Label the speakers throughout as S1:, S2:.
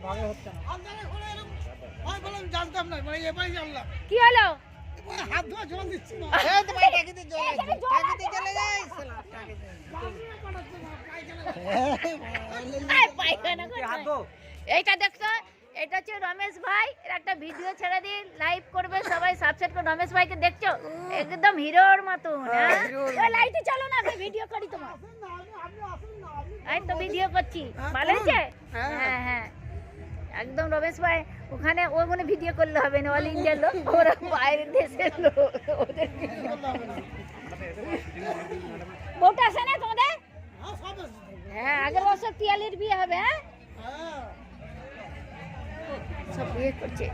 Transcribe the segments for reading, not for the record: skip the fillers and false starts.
S1: ভাগে হচ্ছে না। জানতাম না, মানে এবারে জানলাম।
S2: কি হলো?
S1: হাত ধোয়া জল দিচ্ছি না।
S3: এই তো ভাই টাকিতে জল আছে, টাকিতে চলে যাই শালা টাকিতে।
S2: পায়খানা করছে। এইটা দেখছো, এটা হচ্ছে রমেশ ভাই, এর একটা ভিডিও ছেড়ে দিন, লাইভ করবে সবাই, সাবস্ক্রাইব করে। রমেশ ভাইকে দেখছো একদম হিরোর মতন। লাইটে চলো না, আমি ভিডিও করি তোমার। এই তো ভিডিও করছি, ভালো হয়েছে? হ্যাঁ হ্যাঁ, একদম রমেশ ভাই ওখানে ওখানে ভিডিও করলে হবে না, অল ইন্ডিয়ার লোক, ওরা বাইরের দেশের লোক, ওদের বউটা আছে না তোমাদের? হ্যাঁ, আগের বছর পিয়ালির বিয়ে হবে। হ্যাঁ, সব বিয়ে করছে।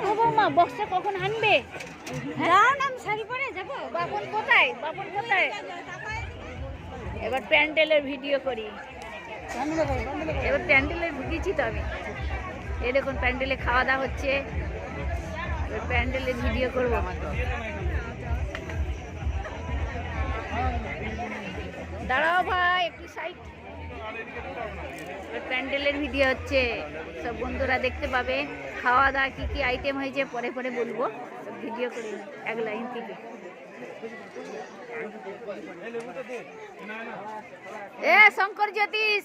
S2: ও বৌমা, বক্সটা কখন আনবে? হ্যাঁ, আমি শাড়ি পরে যাবো। বাপন কোথায়? বাপন কোথায়? এবার প্যান্ডেলের ভিডিও করি। এবার প্যান্ডেলে ঢুকেছি তো আমি। এই দেখুন প্যান্ডেলে খাওয়া দাওয়া হচ্ছে, এবার প্যান্ডেলের ভিডিও করবো। দাঁড়াও ভাই, একটু সাইড। প্যান্ডেলের ভিডিও হচ্ছে, সব বন্ধুরা দেখতে পাবে। খাওয়া দাওয়া কি কি আইটেম হয়েছে পরে পরে বলবো, ভিডিও করি এক লাইন থেকে। এ শঙ্কর জ্যোতিষ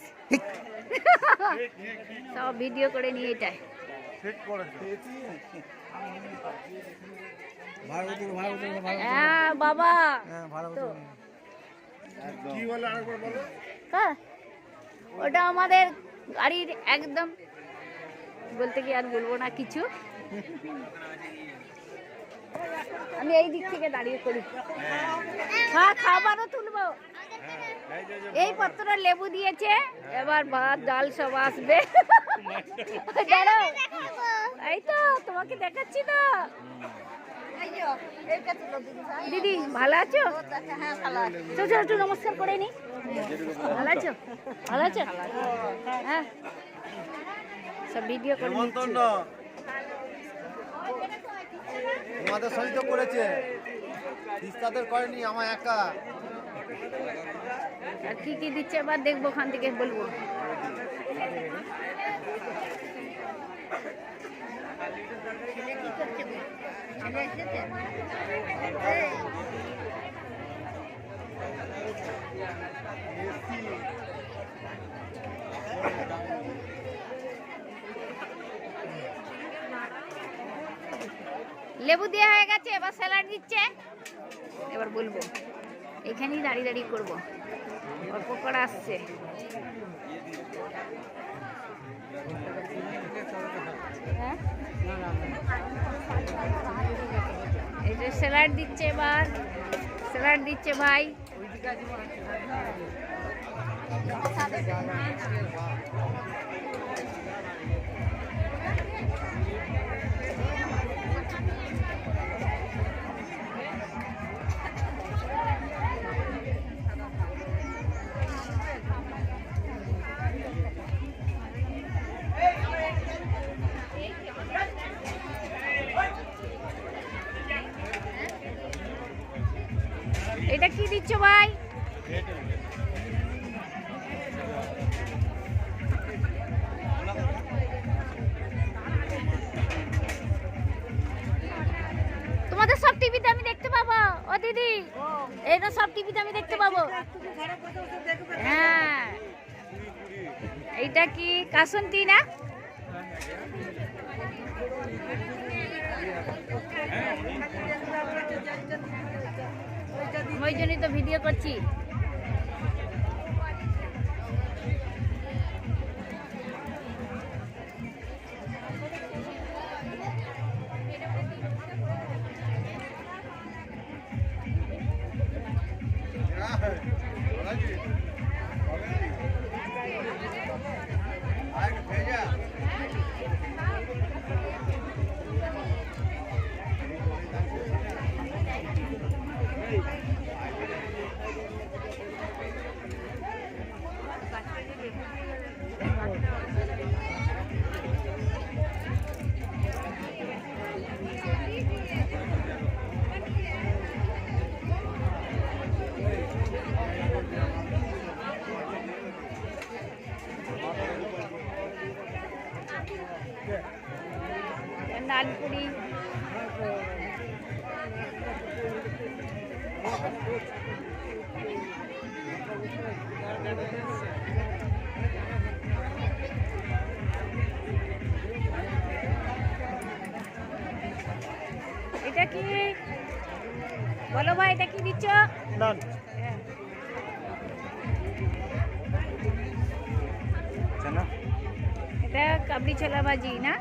S2: সব ভিডিও করে নিয়ে এটাই। হ্যাঁ বাবা, ওটা আমাদের গাড়ির একদম, বলতে কি আর বলবো না কিছু। আমি এই দিক থেকে দাঁড়িয়ে করি। হ্যাঁ, খাবারও তুলবো। এই পত্রটা লেবু দিয়েছে, এবার ভাত ডাল সব আসবে। এই তো তোমাকে দেখাচ্ছি তো। দিদি ভালো আছো? চলো একটু নমস্কার করে নি। ভালো আছো? ভালো আছো? হ্যাঁ, সব ভিডিও করে
S4: তোমাদের সহিত করেছে, তিস্তাদের করেনি, আমার একা।
S2: আর কি কি দিচ্ছে এবার দেখবো, ওখান থেকে বলবো। লেবু দেওয়া হয়ে গেছে, এবার স্যালাড দিচ্ছে, এবার বলবো। এখানেই দাঁড়িয়ে দাঁড়িয়ে করবো, অল্প করে আসছে। হ্যাঁ, এই যে স্যালাড দিচ্ছে, এবার স্যালাড দিচ্ছে ভাই। এটা কি দিচ্ছ ভাই? তোমাদের সব টিভিতে আমি দেখতে পাবো। ও দিদি, এটা সব টিভিতে আমি দেখতে পাবো। হ্যাঁ, এইটা কি কাসন্তি না? ওই জন্যই তো ভিডিও করছি। পানপুরি। এটা কি বলো ভাই, এটা কি দিচ্ছ?
S4: নান
S2: হ্যাঁ। এটা কাবলি ছোলা ভাজি না?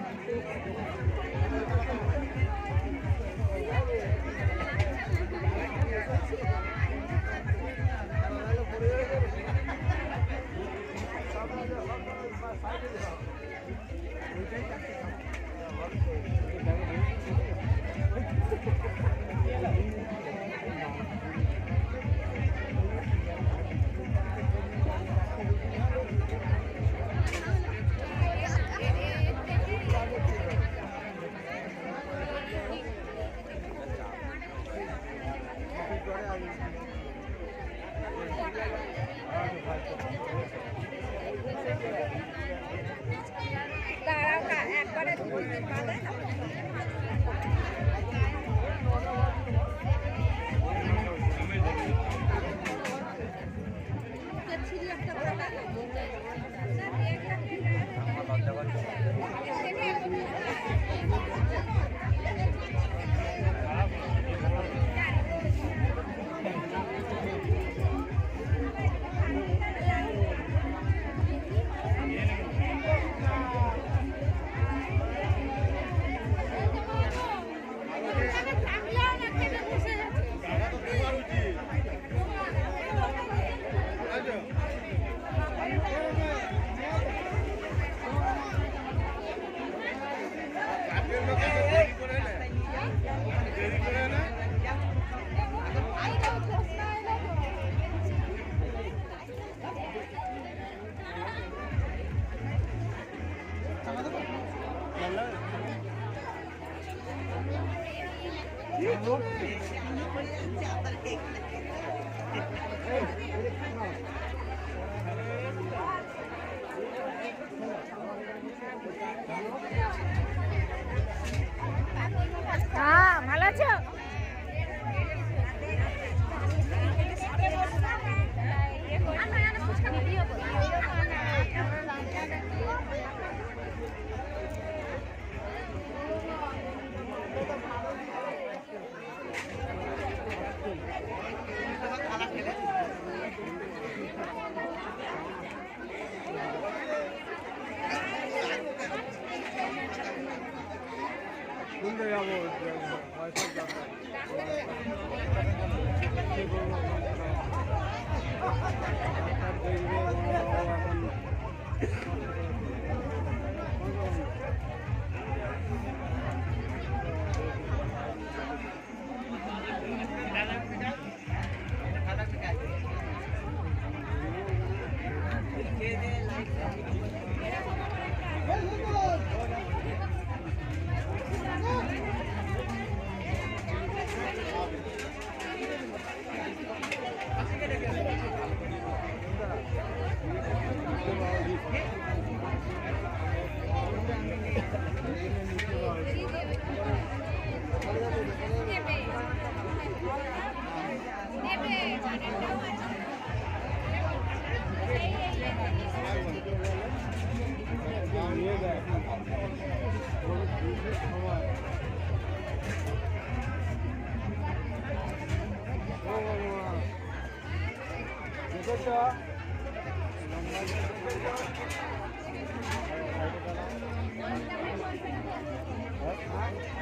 S2: হ্যাঁ, ভালো আছো?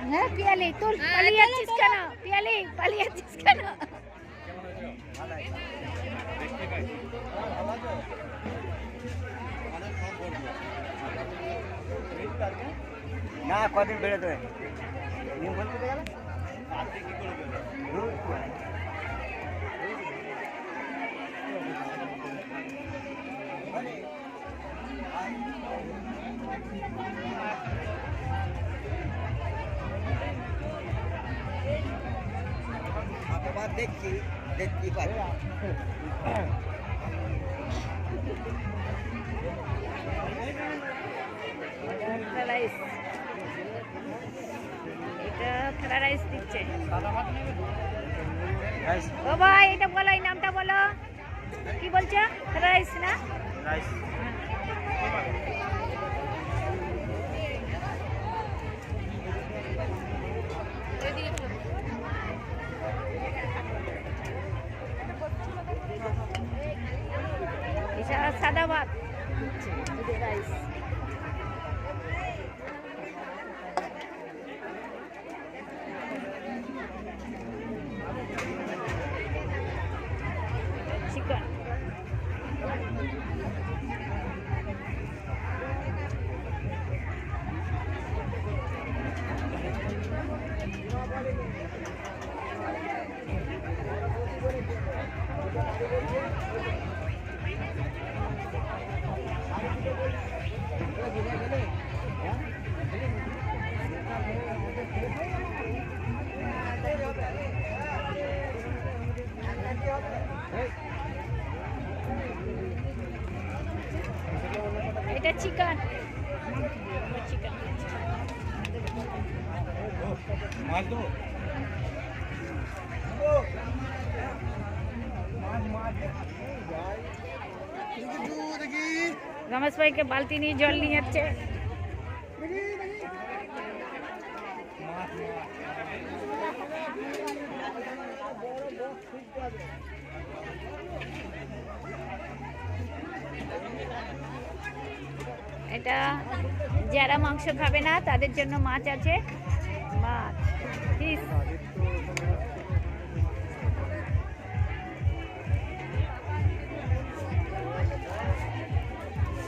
S2: হ্যাঁ পিয়ালি, তুই পালিয়ে যাচ্ছিস কেন? পিয়ালি পালিয়ে যাচ্ছিস কেন?
S4: না কদিন বেড়ে দেবে নিয়ম বলতে গেলে দেখছি পারি
S2: ও ভাই এটা বলো, এই নামটা বলো, কি বলছো? রাইস না?
S4: রাইস।
S2: এটা সাদা ভাত, রাইস। চিকেন, এটা চিকেন, চিকেন।
S4: মাছ দেবো?
S1: দেখি
S2: রমেশ ভাইকে বালতি নিয়ে জল নিয়ে যাচ্ছে। এটা যারা মাংস খাবে না তাদের জন্য মাছ আছে, মাছ ফিশ।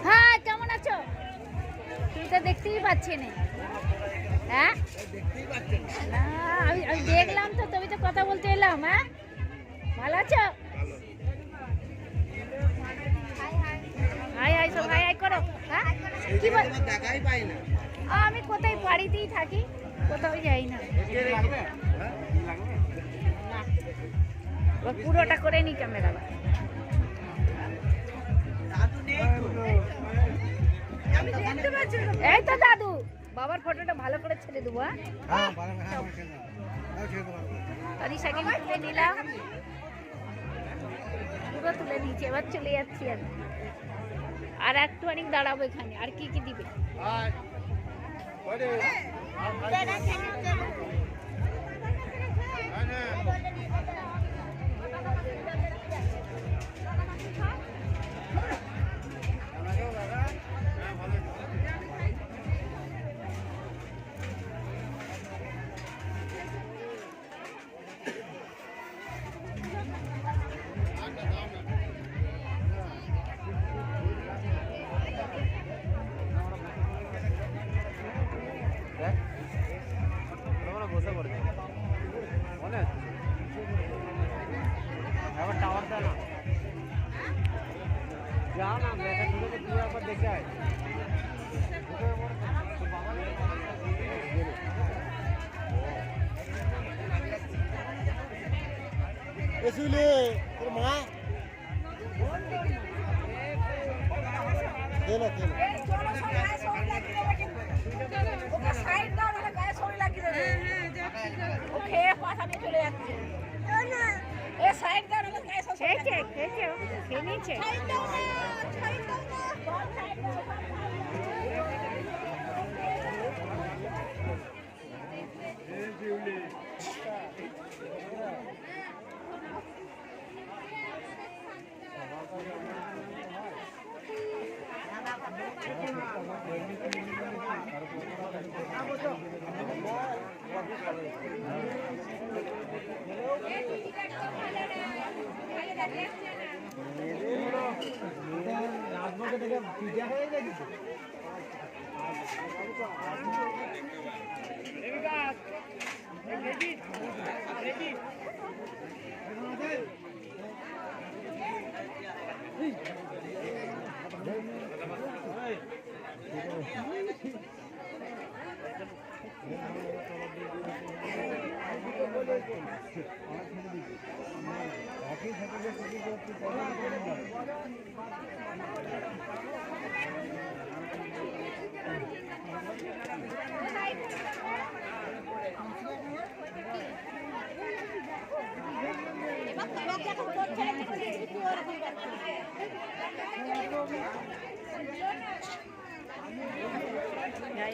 S2: হ্যাঁ, কেমন আছো? তুই তো দেখতেই পাচ্ছি না। হ্যাঁ, না আমি দেখলাম তো, তবে তো কথা বলতে এলাম। হ্যাঁ, ভালো আছো? হাই হাই, সব হাই হাই করো। হ্যাঁ, কি বল?
S1: দেখাই পাই না।
S2: আমি কোথায় বাড়িতেই থাকি, কোথাও যাই না। পুরোটা করে নি ক্যামেরা। এই তো দাদু, বাবার ফটোটা ভালো করে ছেড়ে দেবো। হ্যাঁ, সাইকেল তুলে নিলাম, পুরো তুলে নিয়েছি। এবার চলে যাচ্ছি আমি, আর একটু অনেক দাঁড়াবো এখানে। আর কি কি দিবে?
S4: বসে পড়ে অনেক আবার টাওয়ার দেয় না। যা না দেখা তুই একবার দেখে আয়।
S1: এসুলে তোর মা খেলো খেলো
S2: খেয়ে নিয়েছে।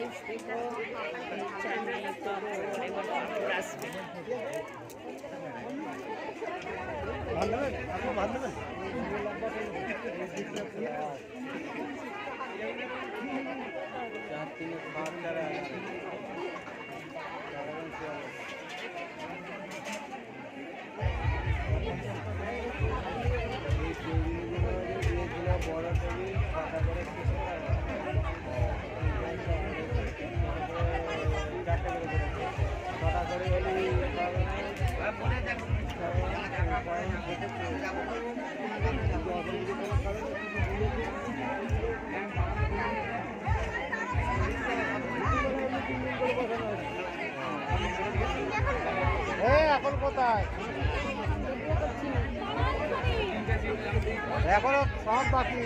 S2: গাইস দেখো চাটনি পাঁপড় এবার পাঁপড় আসবে
S1: ভাত দেবেন? আপনি ভাত দেবেন? এখন কোথায়? এখনো সব বাকি।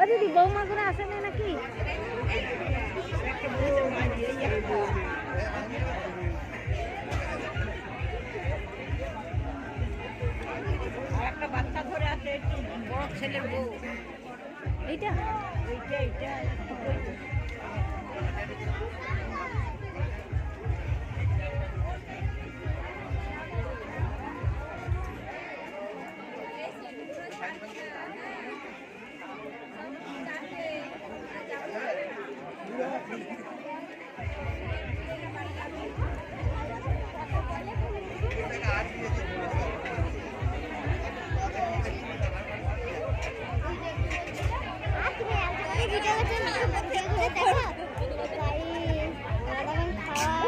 S2: ও দিদি বৌমা করে আসে না নাকি
S3: একটা বাচ্চা ধরে আছে বড় ছেলের বউ
S2: এইটা
S3: এইটা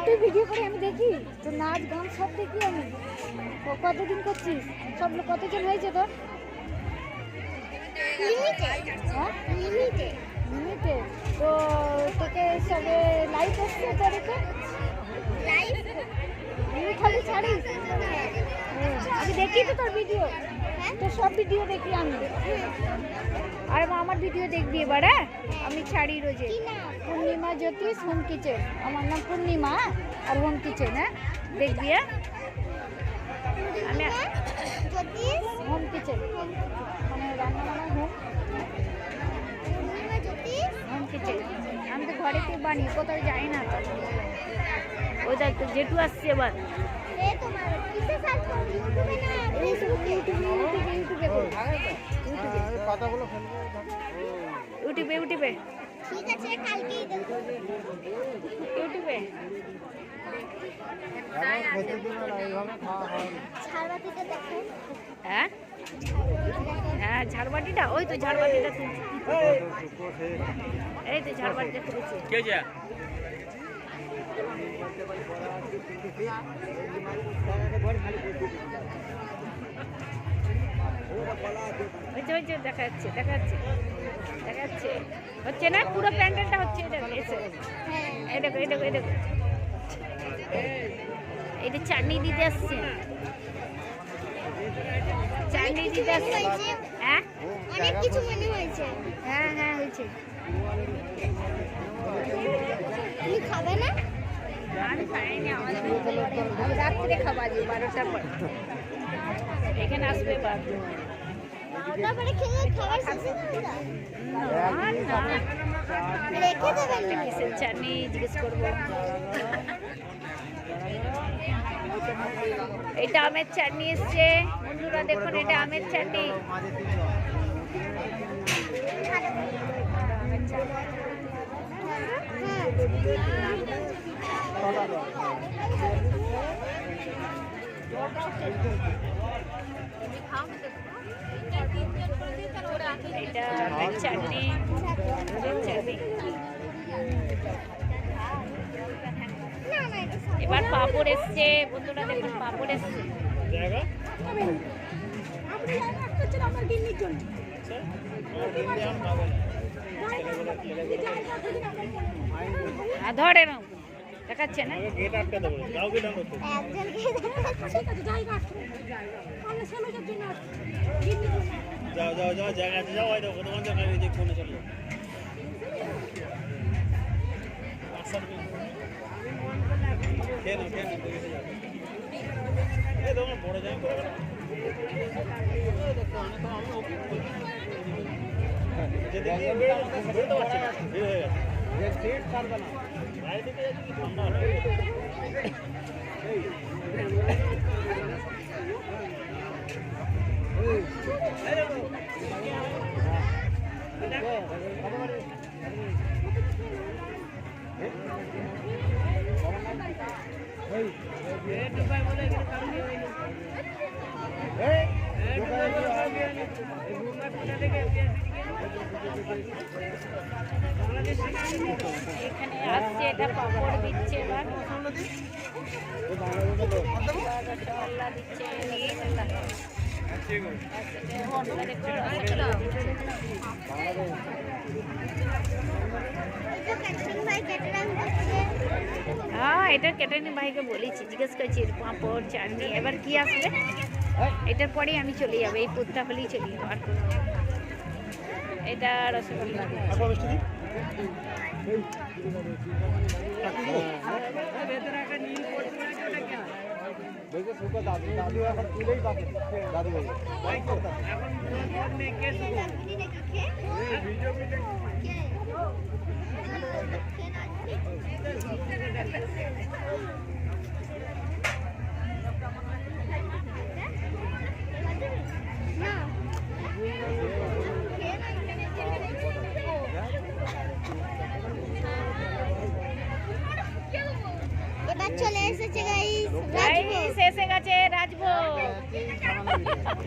S2: তুই ভিডিও করে আমি দেখি তো নাচ গান সব দেখি আমি কতদিন করছিস সব লোক কতজন হয়েছে তোর লিমিটে তো তোকে সবে লাইভ আসছে তোরকে তুই খালি ছাড়িস আমি দেখি তো তোর ভিডিও তোর সব ভিডিও দেখি আমি আর আমার ভিডিও দেখবি এবার হ্যাঁ আমি ছাড়ি রোজে পূর্ণিমা জ্যোতিষ হোম কিচেন আমার নাম পূর্ণিমা আর হোম কিচেন হ্যাঁ দেখবি হ্যাঁ আমি হোম কিচেন মানে রান্না বান্না হোম কিচেন আমি তো ঘরেতে বানি কোথাও যাই না তো ওই দেখ তো জেঠু আসছে এবার ইউটিউবে
S5: ঠিক আছে কালকেই দেখো
S2: ইউটিউবে
S5: ঝাড়বাতিটা দেখো
S2: হ্যাঁ হ্যাঁ ঝাড়বাটিটা ওই তো ঝাড়বাটিটা তুলছি এই তো ঝাড়বাটিটা তুলেছি হচ্ছে দেখা যাচ্ছে হচ্ছে না পুরো প্যান্ডেলটা হচ্ছে এই দেখো এটা চাটনি দিতে আসছে হ্যাঁ
S5: অনেক কিছু মনে হয়েছে
S2: হ্যাঁ হয়েছে
S5: তুমি খাবে না
S2: আমি খাইনি আমাদের আমি রাত্রে খাবার 12টার পর এখানে আসবে
S5: তারপরে খেয়ে খাবার শেষ হবে না রেখে দেবেন
S2: কিসের চাটনি জিজ্ঞেস করবো এটা আমের চাটনি এসছে বন্ধুরা, দেখুন এটা আমের চাটনি। এটা আমের চাটনি, এবার পাপড় এসছে বন্ধুরা, দেখুন পাপড় এসছে। ধরে না দেখাচ্ছে না, এখানে আসছে, এটা পাপড় দিচ্ছে, এবার রসগোল্লা দিচ্ছে, হ্যাঁ এটা ক্যাটারিং ভাইকে বলেছি, জিজ্ঞেস করছি পাঁপড় চাটনি। এবার কি আসবে এটার পরেই আমি চলে যাবো, এই পুরটা হলেই চলে যাবো। আর এটা রসগোল্লা
S1: দাদু এখন তুলেই বাকি দাদু
S5: এবার চলে এসেছে
S2: গাইস, এসে গেছে রাজভোগ।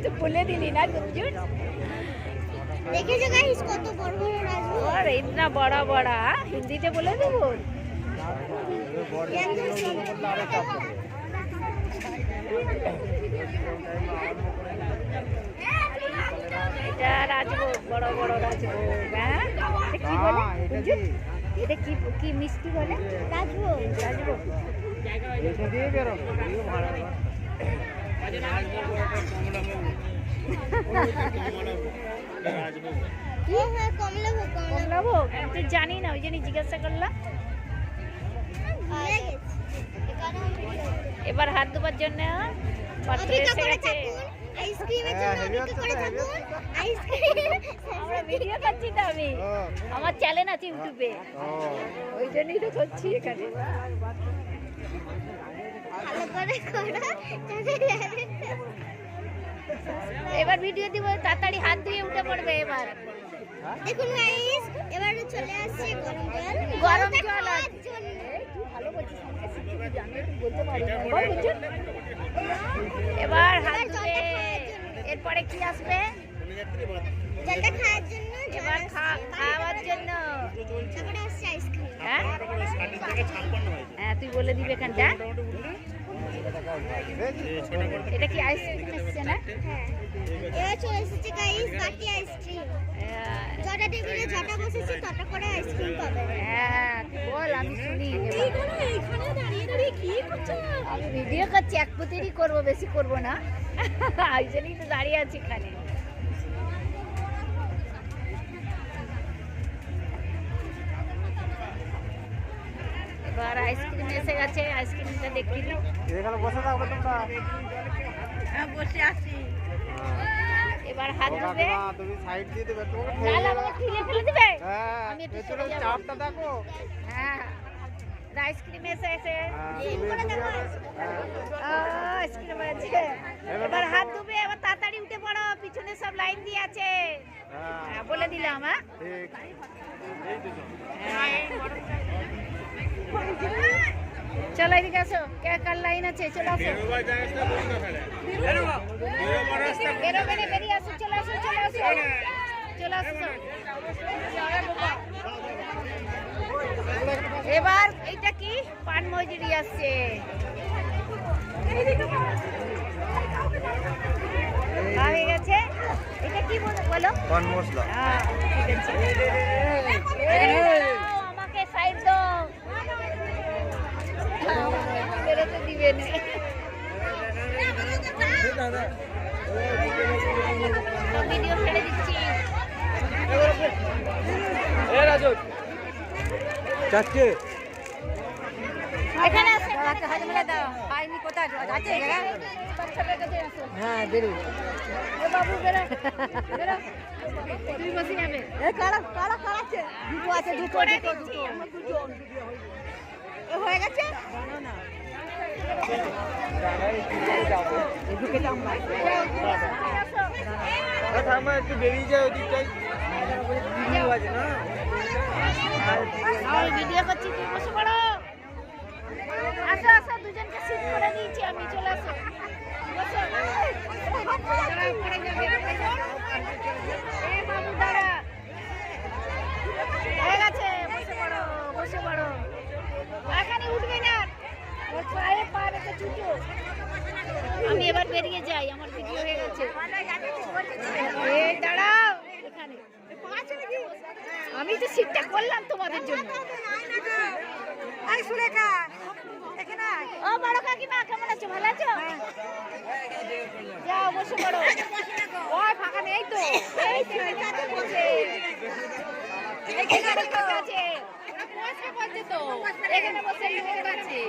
S2: তুই বলে দিলি না গুঞ্জন?
S5: দেখেছো গাইস কত বড় বড় রাজভোগ,
S2: और इतना बड़ा बड़ा হিন্দিতে বলে দেবো। এটা রাজভোগ, বড় বড় রাজভোগ। হ্যাঁ কি বলে গুঞ্জন? এটা কি কি মিষ্টি বলে?
S5: রাজভোগ।
S2: রাজভোগ
S1: এটা দিয়ে বেরো ভালো
S5: হ্যাঁ কমলাভোগ,
S2: কমলাভোগ তুই জানি না, ওই জন্য জিজ্ঞাসা করলাম। এবার হাত ধোবার জন্য পাত্র এসে গেছে।
S5: আইসক্রিমের জন্য অপেক্ষা করে থাকুন। আইসক্রিম
S2: আমরা ভিডিও করছি তো, আমি আমার চ্যানেল আছে ইউটিউবে, ওই জন্যই তো করছি এখানে।
S5: ভালো করে করো।
S2: এবার ভিডিও দিব, তাড়াতাড়ি হাত ধুয়ে উঠে পড়বে। এবার
S5: দেখুন গাইস, এবার চলে আসছে গরম জল।
S2: গরম জল
S5: খাওয়ার
S2: আছে।
S5: জন্য।
S2: ভালো বলছিস, আমাকে শিখিয়ে দিবি, আমি একটু বলতে পারি না। বল বুঝছেন? এবার হাত ধুবে, এরপরে কি আসবে?
S5: জলটা খাওয়ার জন্য,
S2: এবার খাওয়ার জন্য
S5: তারপরে আসছে আইসক্রিম।
S2: হ্যাঁ হ্যাঁ তুই বলে দিবি এখানটা। এটা কি আইসক্রিম এসছে না?
S5: হ্যাঁ এবার চলে এসেছে গাইস বাটি আইসক্রিম। যটা টেবিলে যটা বসেছে তটা করে আইসক্রিম পাবে।
S2: হ্যাঁ তুই বল, আমি শুনি।
S5: এইখানে দাঁড়িয়ে দাঁড়িয়ে কি করছো?
S2: আমি ভিডিও করছি, এক পুতিরই করবো, বেশি করবো না। ওই জন্যই তো দাঁড়িয়ে আছি এখানে। এবার আইসক্রিম এসে গেছে, আইসক্রিমটা দেখিয়ে দিই।
S1: এখানে বসে থাকবে তোমরা।
S3: হ্যাঁ বসে আছি।
S2: এবার হাত ধুবে।
S1: তুমি সাইড দিয়ে দেবে, তোমাকে
S2: নাহলে আমাকে ঠেলে ফেলে দিবে।
S1: হ্যাঁ
S2: আমি একটু
S1: পেছনে
S2: সরে যাবো।
S1: চাপটা দেখো।
S2: হ্যাঁ আইসক্রিম এসে আইসক্রিম আছে। এবার হাত ধুবে, এবার তাড়াতাড়ি উঠে পড়ো, পিছনে সব লাইন দিয়ে আছে। হ্যাঁ, বলে দিলাম। হ্যাঁ চলো এদিকে আসো, কার লাইন আছে, চলে আসো। বেরোবে না, বেরিয়ে আসো, চলে আসো, চলে আসো, চলে আসো। এবার এইটা কি পান মজুরি আসছে। হয়ে গেছে, এটা কি বলো?
S1: পান মশলা।
S2: হ্যাঁ, ঠিক আছে। আমাকে সাইড দাও, বেরোতে দিবে না। ভিডিও ছেড়ে দিচ্ছি।
S1: চারটে
S2: এখানে আছে,
S3: খাইনি কোথায় আছে
S2: বাচ্চাদের কাছে আসো।
S3: হ্যাঁ বেরো
S2: এ বাবু বেরো, বেরো। তুই বসে যাবে।
S3: এ কারা কারা কারাছে দুটো আছে দুটো
S2: করে
S3: দুটো
S2: দিচ্ছি।
S3: দুটো এ হয়ে গেছে এদিকে দাম নাই
S1: থামা, একটু বেরিয়ে যায় ওদিকটাই। ভিডিও আছে না?
S2: আমি ভিডিও করছি, তুই বসে পড়ো। আসো আসো, দুজনকে সিট করে দিয়েছি আমি, চলে আসো। বসো। দাঁড়াও, পড়ে যাবে। এ বাবু দাঁড়া। হয়ে গেছে, বসে পড়ো, বসে পড়ো। এখানে উঠবে না, ওর পায়ে পা রেখে ছুটো। আমি এবার বেরিয়ে যাই, আমার ভিডিও হয়ে গেছে। এই দাঁড়াও এখানে। আমি তো সিটটা করলাম তোমাদের জন্য।
S3: আই সুলেখা এখানে আয়
S2: ও বড় কাকিমা, কেমন আছো? ভালো আছো? যাও বসে পড়ো। ওই ফাঁকা নেই তো, এই তো এখানে বসে। এখানে লোক আছে, বসে বসে তো, এখানে বসে লোক আছে।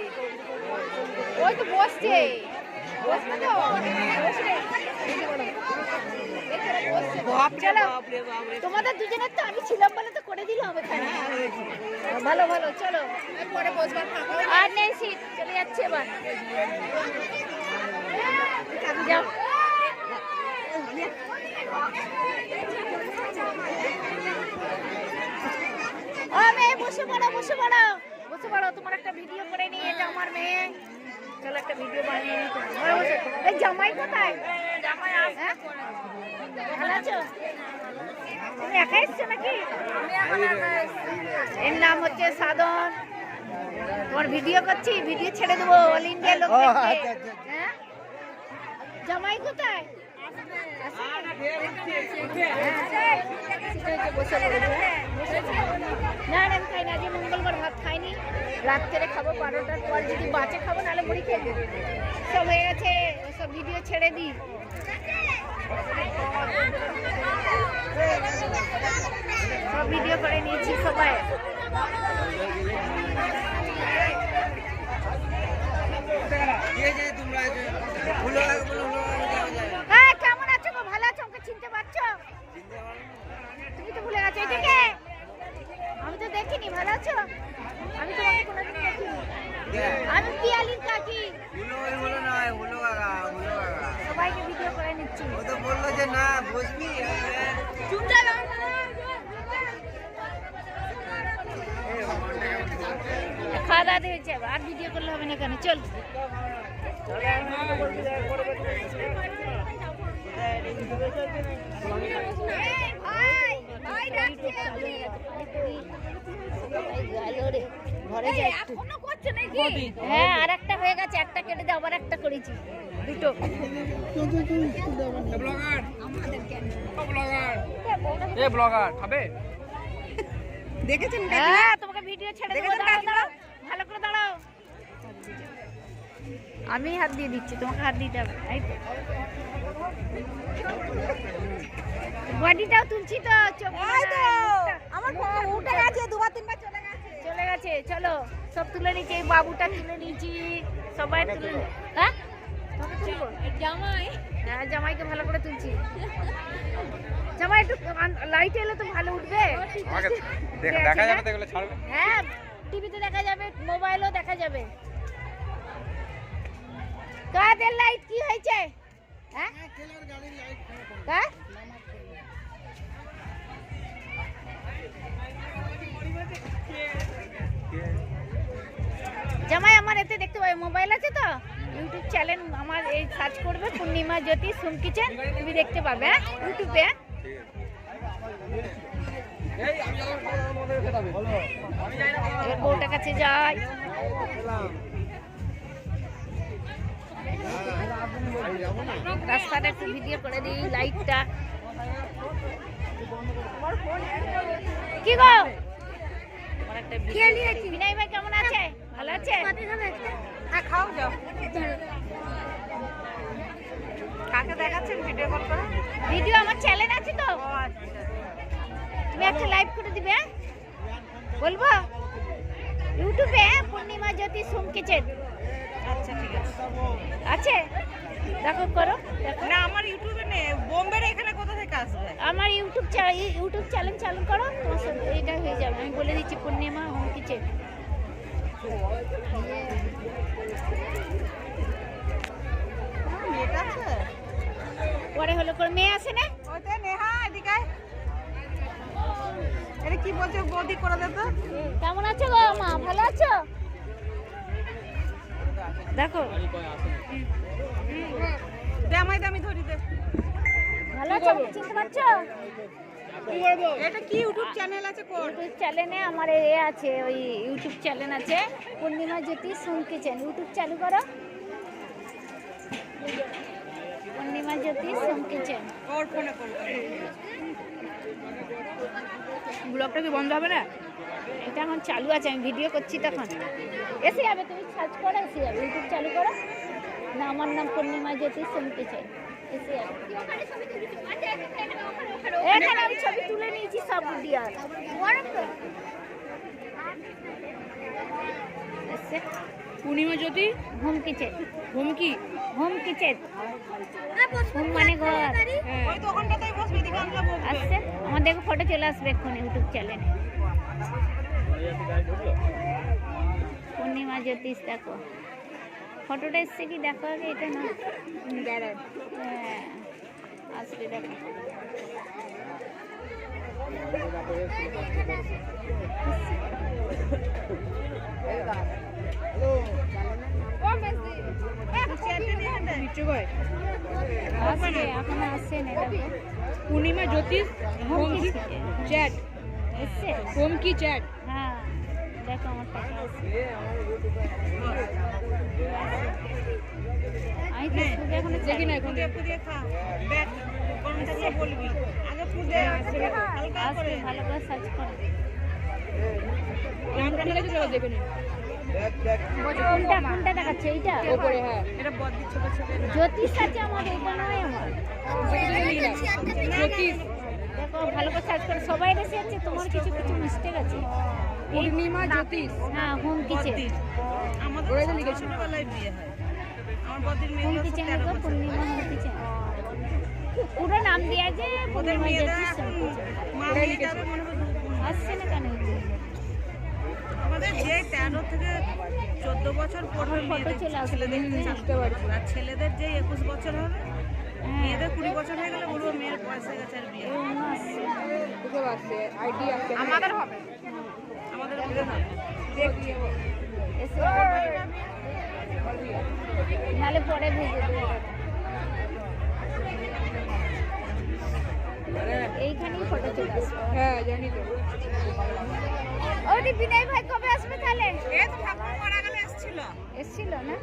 S2: ওই তো বসছে, বসবে তো, বসবে। চলো, তোমাদের দুজনের তো আমি ছিলাম বলে তো করে দিলাম এখানে। ভালো ভালো, চলো পরে বসবার ফাঁকা আর নেই সিট, চলে যাচ্ছে এবার। যাও। ও মেয়ে, বসে পড়ো, বসে পড়ো, বসে পড়ো। তোমার একটা ভিডিও করে নি, এটা আমার মেয়ে। চলো একটা ভিডিও বানিয়ে নি। এই জামাই কোথায়? জামাই আসছে। ভালো আছো? তুমি একা এসছো নাকি? এর নাম হচ্ছে সাধন। তোমার ভিডিও করছি, ভিডিও ছেড়ে দেবো অল ইন্ডিয়া লোক দেখবে। হ্যাঁ, জামাই কোথায়? না না, আমি খাই না, আজকে মঙ্গলবার ভাত খাইনি, রাত্রে খাবো 12টার পর, যদি বাঁচে খাবো, নাহলে মুড়ি খেয়ে দেবো। সব হয়ে গেছে, সব ভিডিও ছেড়ে দিই। সব ভিডিও করে নিয়েছি সবাই। হ্যাঁ, কেমন আছো গো? ভালো আছো? আমাকে চিনতে পারছো? তুমি তো ভুলে গেছো। এটাকে আমি তো দেখিনি। ভালো আছো? আমি তোমাকে কোনোদিন দেখিনি। আমি পিয়ালির কাকি। সবাইকে ভিডিও করে নিচ্ছি।
S1: বললো যে না বসবি।
S2: খাওয়া দাওয়া হয়েছে, আর ভিডিও করলে হবে না কেন? চল। ঘরে যাই একটু। হ্যাঁ, আর একটা হয়ে গেছে, একটা কেটে দাও, আবার একটা করেছি, দুটো।
S1: ব্লগার খাবে?
S3: দেখেছেন
S2: হ্যাঁ, তোমাকে ভিডিও ছেড়ে দেবো। দাঁড়াও, দাঁড়াও, ভালো করে দাঁড়াও। আমি হাত দিয়ে দিচ্ছি, তোমাকে হাত দিতে হবে। এই তো বডিটাও তুলছি তো, চোখ
S3: আমার উঠে গেছে, দুবার তিনবার চলে গেছে
S2: চলে গেছে। চলো, সব তুলে নিচ্ছি, এই বাবুটা তুলে নিচ্ছি, সবাই তুলে। হ্যাঁ, তোমাকে তুলবো? জামাই? হ্যাঁ, জামাইকে ভালো করে তুলছি। জামাই একটু লাইট এলে তো ভালো উঠবে।
S1: দেখা যাবে তো, এগুলো ছাড়বে।
S2: হ্যাঁ, টিভিতে দেখা যাবে, মোবাইলও দেখা যাবে। কাদের লাইট কি হয়েছে? হ্যাঁ কার? জামাই আমার এতে দেখতে পাবে, মোবাইল আছে তো, ইউটিউব চ্যানেল আমার এই সার্চ করবে পূর্ণিমা জ্যোতি সোম কিচেন, তুমি দেখতে পাবে ইউটিউবে। এবার বউটার কাছে যাই। রাস্তাটা একটু ভিডিও করে দিই, লাইটটা কি গো? বিনয় ভাই কেমন আছে? ভালো আছে?
S3: হ্যাঁ খাও যাও। কাকে দেখাচ্ছেন ভিডিও কল করে?
S2: ভিডিও আমার চ্যানেল আছে তো, তুমি একটা লাইভ করে দিবে, বলবো ইউটিউবে পূর্ণিমা জ্যোতি সোম কিচেন।
S3: আচ্ছা ঠিক আছে।
S2: আছে দেখো, করো দেখো।
S3: না আমার ইউটিউবে নেই, বোম্বের এখানে কোথা থেকে আসবে?
S2: আমার ইউটিউব চ্যানেল চালু করো, তোমার সাথে এটা হয়ে যাবে। আমি বলে দিচ্ছি পূর্ণিমা হোম কিচেন।
S3: মেয়েটা আছে?
S2: পরে হলো করে মেয়ে আসে না?
S3: ওইটা নেহা এদিকে আয়। এটা কি বলছো বৌদি করে দে তো?
S2: কেমন আছো গো মা? ভালো আছো? দেখো
S3: দে আমায় দে, আমি ধরি দে।
S2: ভালো আছো? চিনতে পারছো?
S3: এটা কি ইউটিউব চ্যানেল আছে কোন?
S2: ইউটিউব চ্যানেলে আমার এ আছে, ওই ইউটিউব চ্যানেল আছে পূর্ণিমা জ্যোতি সোম কিচেন। ইউটিউব চালু করো, পূর্ণিমা জ্যোতি সোম কিচেন।
S3: ওর ফোনে কল করে।
S2: ব্লগটা কি বন্ধ হবে না? এটা এখন চালু আছে, আমি ভিডিও করছি তখন এসে যাবে। তুমি সার্চ করো, এসে যাবে। ইউটিউব চালু করো না, আমার নাম পূর্ণিমা জ্যোতি সোম কিচেন, এসে যাবে। এখানে আমি ছবি তুলে নিয়েছি সব ভিডিও।
S3: পূর্ণিমা জ্যোতি
S2: হোম কিচেন।
S3: হোম কি?
S2: হোম কিচেন, হোম মানে ঘর।
S3: ওই তো ওখানটাতেই বসবি, এদিকে আমরা বসবো।
S2: আসছে আমার দেখো, ফটো চলে আসবে এক্ষুনি ইউটিউব চ্যানেলে পূর্ণিমা জ্যোতিষ। দেখো ফটোটা এসছে কি দেখো আগে, এটা না হ্যাঁ আসবে, দেখো আসবে, এখন আসছে না। দেখো
S3: পূর্ণিমা জ্যোতিষ
S2: হোম
S3: কি
S2: কিচেন
S3: চ্যাট,
S2: এসছে।
S3: হোম কি চ্যাট।
S2: হ্যাঁ দেখো আমার টাকা আসছে। আমি ফেসবুকে এখন
S3: দেখি না এখন পুদিয়ে খা ব্যাট কোনটা বলবি আগে পুদে আসবে হালকা করে
S2: ভালো করে সার্চ করো।
S3: নামটা লিখে চলো দেখে নিন।
S2: কোনটা দেখাচ্ছে? এইটা
S3: উপরে হ্যাঁ, এটা বদ্দি ছোট ছোট
S2: জ্যোতিষ আছে আমার, এটা নয় আমার।
S3: জ্যোতিষ
S2: দেখো ভালো করে সার্চ করো, সবাই এসে যাচ্ছে, তোমার কিছু কিছু মিস্টেক আছে।
S3: পূর্ণিমা জ্যোতিষ
S2: হ্যাঁ হোম কিচেন।
S3: আমাদের ওই লিখে ছোটবেলায় বিয়ে হয়, আমার বদ্দির
S2: হোম
S3: মেয়ে
S2: কিচেন দেখো, পূর্ণিমা হোম কিচেন পুরো নাম দেওয়া যে
S3: ওদের
S2: পূর্ণিমা
S3: মেয়েরা
S2: জ্যোতিষ
S3: এখন
S2: হোম কিচেন।
S3: মা হয়ে যাবে মনে হয়।
S2: আসছে না কেন?
S3: আমাদের যে 13 থেকে 14 বছর পড়বে
S2: ফটো চলে আসবে,
S3: ছেলেদের বুঝতে পারছি, আর ছেলেদের যে 21 বছর হবে, মেয়েদের 20 বছর হয়ে গেলে বলবো মেয়ের বয়স হয়ে গেছে আর বিয়ে হবে। আমাদের হবে, আমাদের হবে দেখি
S2: এসে নালে পরে ভেজে দেবো। এইখানেই ফটো চলে আসবে।
S3: হ্যাঁ জানি তো।
S2: ওটি বিনয় ভাই কবে আসবে তাহলে?
S3: এই তো ঠাকুর মারা গেলে এসেছিল,
S2: এসেছিল না?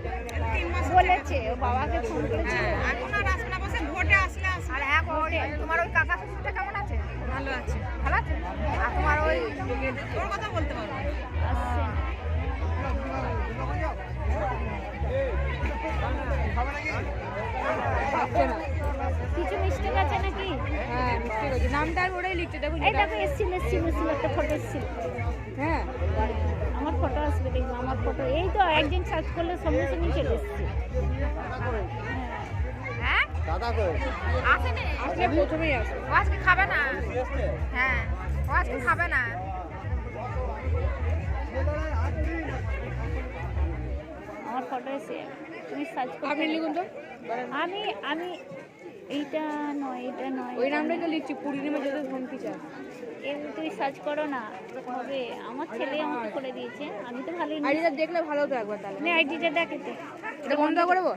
S3: 3 মাস
S2: বলেছে ও বাবাকে ফোন করেছিল।
S3: এখন আর আসবে না, বসে ভোটে আসলে আসবে। আর হ্যাঁ তোমার ওই কাকা শ্বশুরটা কেমন আছে? ভালো আছে। ভালো আছে? আর তোমার ওই তোর কথা বলতে পারবো
S2: আসছে না। কিছু মিস্টেক আছে নাকি?
S3: হ্যাঁ মিস্টেক আছে, নামটা আর ওরাই লিখতে দেখো।
S2: এই দেখো এসেছিল একটা ফটো এসেছিল।
S3: হ্যাঁ
S2: আমার ফটো আসবে, দেখবো আমার ফটো। এই তো একদিন সার্চ করলে সঙ্গে সঙ্গে চলে এসছে।
S3: হ্যাঁ
S4: দাদা কই?
S3: আসেনি, আসলে প্রথমেই আসে। ও আজকে খাবে না। হ্যাঁ ও আজকে খাবে না।
S2: আসে, তুমি সার্চ করতে
S3: আপনি লিখুন তো
S2: আমি আমি এইটা নয়, এটা নয়,
S3: ওই নামটাই তো লিখছি, পূর্ণিমা জ্যোতিষ হোম টিচার।
S2: তুই সার্চ করো না হবে। আমার ছেলে আমাকে করে দিয়েছে, আমি তো ভালোই
S3: আইডিটা দেখলে ভালো হতো একবার তাহলে।
S2: আইডিটা দেখে তো
S3: এটা বন্ধ করবো।